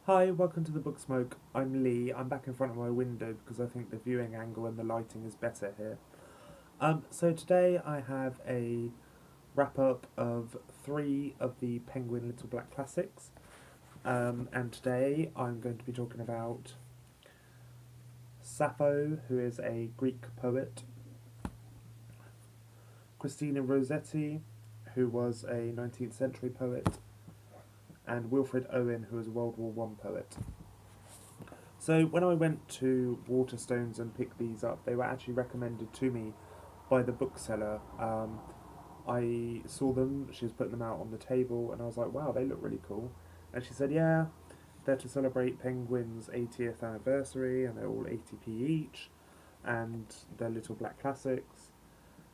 Hi, welcome to the Book Smoke. I'm Lee. I'm back in front of my window because I think the viewing angle and the lighting is better here. So today I have a wrap up of three of the Penguin Little Black Classics. And today I'm going to be talking about Sappho, who is a Greek poet, Christina Rossetti, who was a 19th century poet, and Wilfred Owen, who was a World War One poet. So when I went to Waterstones and picked these up, they were actually recommended to me by the bookseller. I saw them, she was putting them out on the table, and I was like, wow, they look really cool. And she said, yeah, they're to celebrate Penguin's 80th anniversary, and they're all 80p each, and they're little black classics.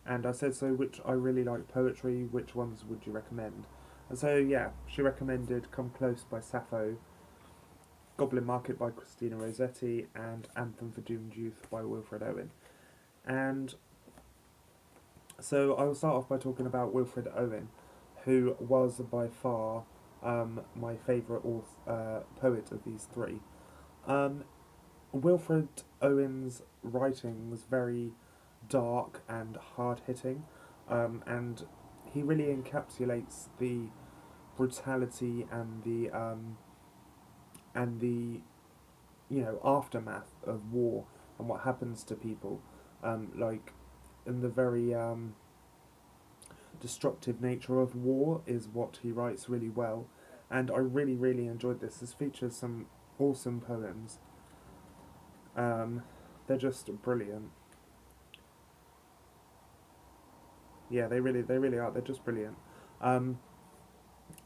And I said, so which I really like poetry, which ones would you recommend? And so, yeah, she recommended Come Close by Sappho, Goblin Market by Christina Rossetti, and Anthem for Doomed Youth by Wilfred Owen. And so I will start off by talking about Wilfred Owen, who was by far my favourite poet of these three. Um, Wilfred Owen's writing was very dark and hard hitting, and he really encapsulates the brutality and the aftermath of war and what happens to people, like in the very destructive nature of war is what he writes really well, and I really enjoyed this. This features some awesome poems. They're just brilliant. Yeah, they really are. They're just brilliant. Um,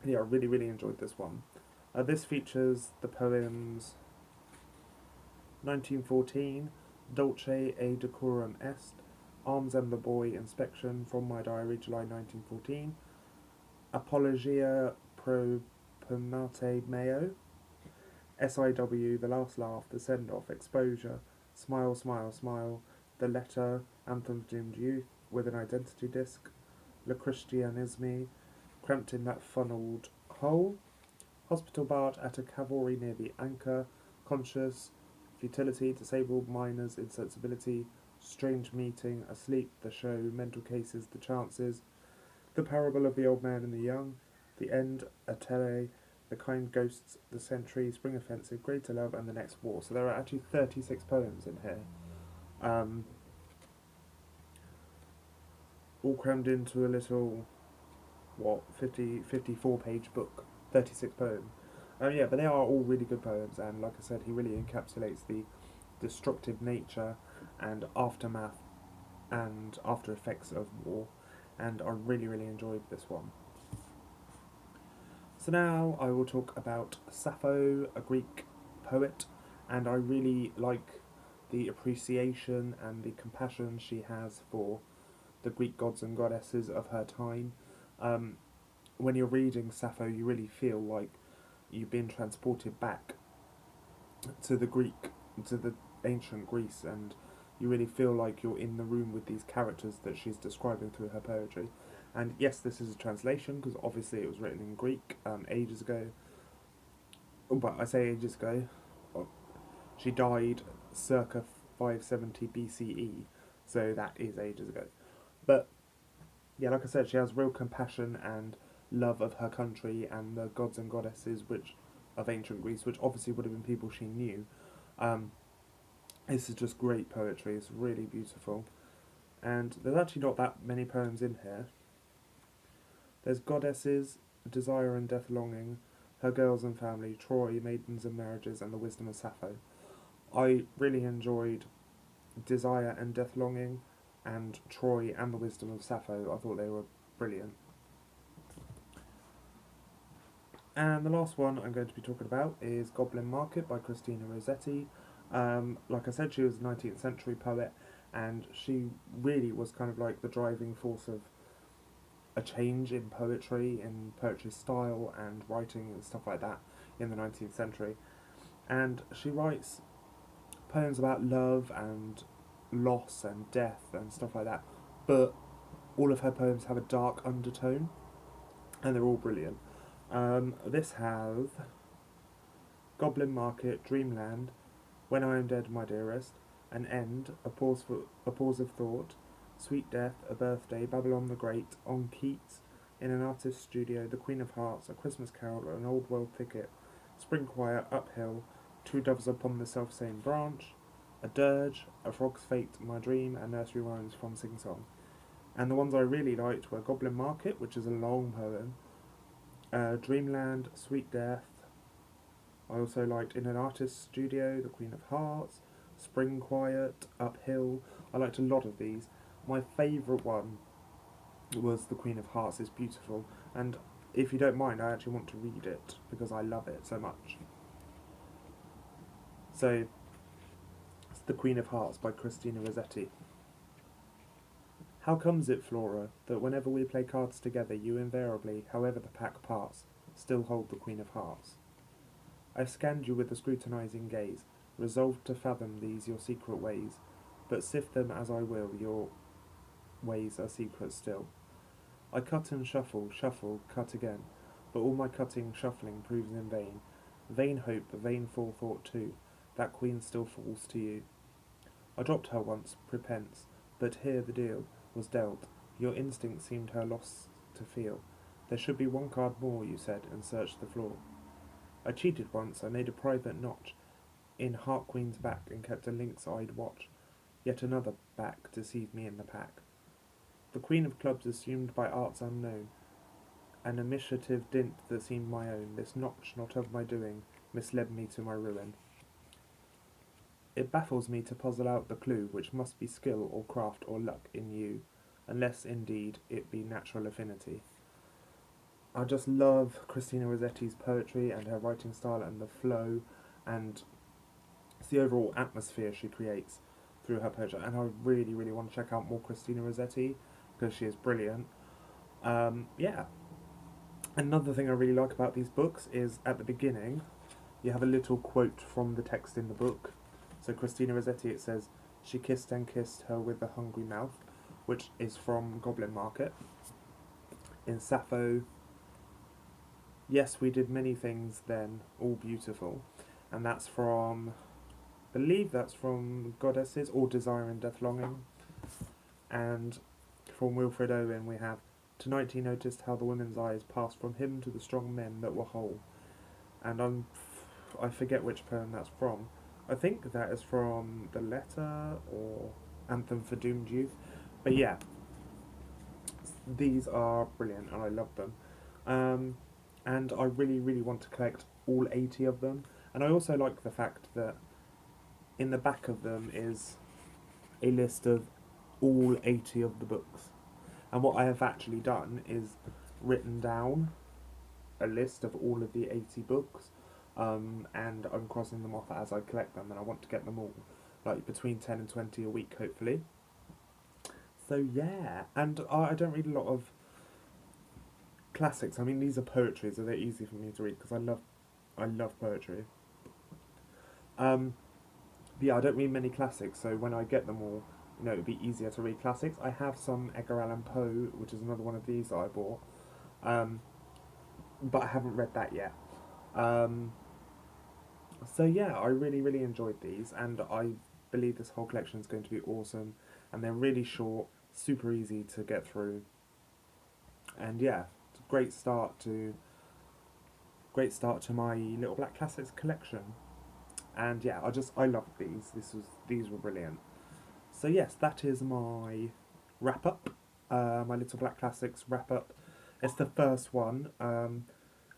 yeah, I really enjoyed this one. This features the poems 1914, Dulce e Decorum Est, Arms and the Boy, Inspection, From My Diary, July 1914, Apologia pro Pernate Meo, SIW, The Last Laugh, The Send-Off, Exposure, Smile, Smile, Smile, The Letter, Anthem for Doomed Youth, With an Identity Disc, Le Christianisme, Cramped in That Funnelled Hole, Hospital Bart at a Cavalry Near the Anchor, Conscious, Futility, Disabled Miners, Insensibility, Strange Meeting, Asleep, The Show, Mental Cases, The Chances, The Parable of the Old Man and the Young, The End, Atele, The Kind Ghosts, The Sentry, Spring Offensive, Greater Love, and The Next War. So there are actually 36 poems in here, all crammed into a little, 54 page book, 36 poems. Yeah, but they are all really good poems, and like I said, he really encapsulates the destructive nature and aftermath and after effects of war, and I really enjoyed this one. So now I will talk about Sappho, a Greek poet, and I really like the appreciation and the compassion she has for the Greek gods and goddesses of her time. When you're reading Sappho, you really feel like you've been transported back to the ancient Greece, and you really feel like you're in the room with these characters that she's describing through her poetry. And yes, this is a translation because obviously it was written in Greek ages ago. But I say ages ago. She died circa 570 BCE, so that is ages ago. But yeah, like I said, she has real compassion and love of her country and the gods and goddesses of ancient Greece, which obviously would have been people she knew. Um, this is just great poetry. It's really beautiful, and there's actually not that many poems in here. There's Goddesses, Desire and Death Longing, Her Girls and Family, Troy, Maidens and Marriages, and The Wisdom of Sappho. I really enjoyed Desire and Death Longing and Troy and The Wisdom of Sappho. I thought they were brilliant. And the last one I'm going to be talking about is Goblin Market by Christina Rossetti. Like I said, she was a 19th century poet, and she really was kind of like the driving force of a change in poetry style and writing and stuff like that in the 19th century. And she writes poems about love and loss and death and stuff like that, but all of her poems have a dark undertone, and they're all brilliant. This has Goblin Market, Dreamland, When I Am Dead, My Dearest, An End, a pause of thought, Sweet Death, A Birthday, Babylon the Great, On Keats, In an Artist's Studio, The Queen of Hearts, A Christmas Carol, An Old World Thicket, Spring Choir, Uphill, Two Doves Upon the Self-Same Branch, A Dirge, A Frog's Fate, My Dream, and Nursery Rhymes from Sing Song. And the ones I really liked were Goblin Market, which is a long poem, Dreamland, Sweet Death. I also liked In an Artist's Studio, The Queen of Hearts, Spring Quiet, Uphill. I liked a lot of these. My favourite one was The Queen of Hearts. It's beautiful, and if you don't mind, I actually want to read it because I love it so much. So, it's The Queen of Hearts by Christina Rossetti. How comes it, Flora, that whenever we play cards together, you invariably, however the pack parts, still hold the Queen of Hearts? I've scanned you with a scrutinising gaze, resolved to fathom these your secret ways, but sift them as I will, your ways are secret still. I cut and shuffle, cut again, but all my cutting, shuffling proves in vain. Vain hope, vain forethought too, that queen still falls to you. I dropped her once, prepense, but here the deal was dealt. Your instinct seemed her loss to feel. There should be one card more, you said, and searched the floor. I cheated once, I made a private notch in Heart Queen's back and kept a lynx-eyed watch. Yet another back deceived me in the pack. The Queen of Clubs assumed by arts unknown, an initiative dint that seemed my own. This notch, not of my doing, misled me to my ruin. It baffles me to puzzle out the clue, which must be skill or craft or luck in you, unless indeed it be natural affinity. I just love Christina Rossetti's poetry and her writing style and the flow and it's the overall atmosphere she creates through her poetry. And I really, really want to check out more Christina Rossetti because she is brilliant. Yeah. Another thing I really like about these books is at the beginning you have a little quote from the text in the book. So Christina Rossetti, it says, "She kissed and kissed her with a hungry mouth," which is from Goblin Market. In Sappho, "Yes, we did many things then, all beautiful," and that's from, I believe that's from Goddesses, or Desire and Death Longing. And from Wilfred Owen we have, "Tonight he noticed how the women's eyes passed from him to the strong men that were whole," and I forget which poem that's from. I think that is from The Letter or Anthem for Doomed Youth. But yeah, these are brilliant and I love them. And I really, really want to collect all 80 of them. And I also like the fact that in the back of them is a list of all 80 of the books. And what I have actually done is written down a list of all of the 80 books. And I'm crossing them off as I collect them, and I want to get them all, like between 10 and 20 a week, hopefully. So yeah, and I don't read a lot of classics. I mean, these are poetry, so they're easy for me to read because I love poetry. But yeah, I don't read many classics, so when I get them all, you know, it'd be easier to read classics. I have some Edgar Allan Poe, which is another one of these that I bought, but I haven't read that yet. So yeah, I really, really enjoyed these, and I believe this whole collection is going to be awesome, and they're really short, super easy to get through, and yeah, it's a great start to my Little Black Classics collection. And yeah, I love these. These were brilliant. So yes, that is my wrap up, my Little Black Classics wrap up. It's the first one,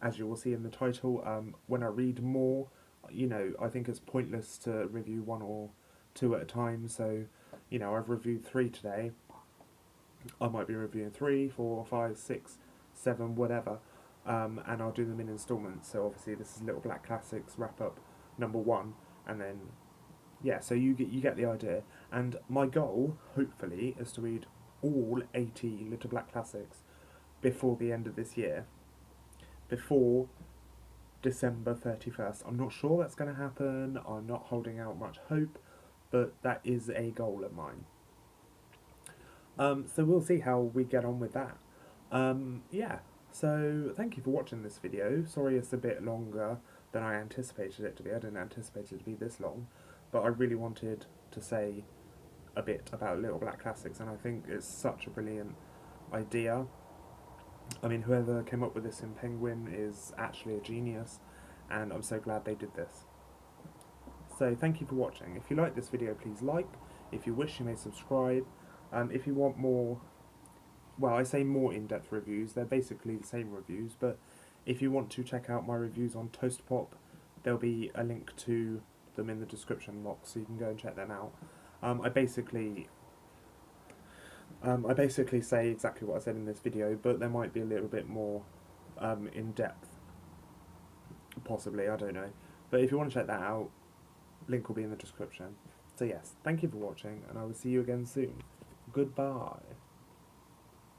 as you will see in the title. When I read more, you know, I think it's pointless to review one or two at a time. So, you know, I've reviewed 3 today. I might be reviewing 3, 4, 5, 6, 7, whatever, and I'll do them in installments. So obviously this is Little Black Classics wrap up number 1, and then yeah, so you get the idea. And my goal, hopefully, is to read all 80 Little Black Classics before the end of this year, before December 31st. I'm not sure that's going to happen. I'm not holding out much hope, but that is a goal of mine. So we'll see how we get on with that. Yeah, so thank you for watching this video. Sorry it's a bit longer than I anticipated it to be. I didn't anticipate it to be this long, but I really wanted to say a bit about Little Black Classics, and I think it's such a brilliant idea. I mean, whoever came up with this in Penguin is actually a genius, and I'm so glad they did this. So thank you for watching. If you like this video, please like. If you wish, you may subscribe. If you want more, well, I say more in-depth reviews, they're basically the same reviews, but if you want to check out my reviews on Toast Pop, there'll be a link to them in the description box, so you can go and check them out. I basically say exactly what I said in this video, but there might be a little bit more in depth, possibly, I don't know. But if you want to check that out, link will be in the description. So yes, thank you for watching, and I will see you again soon. Goodbye.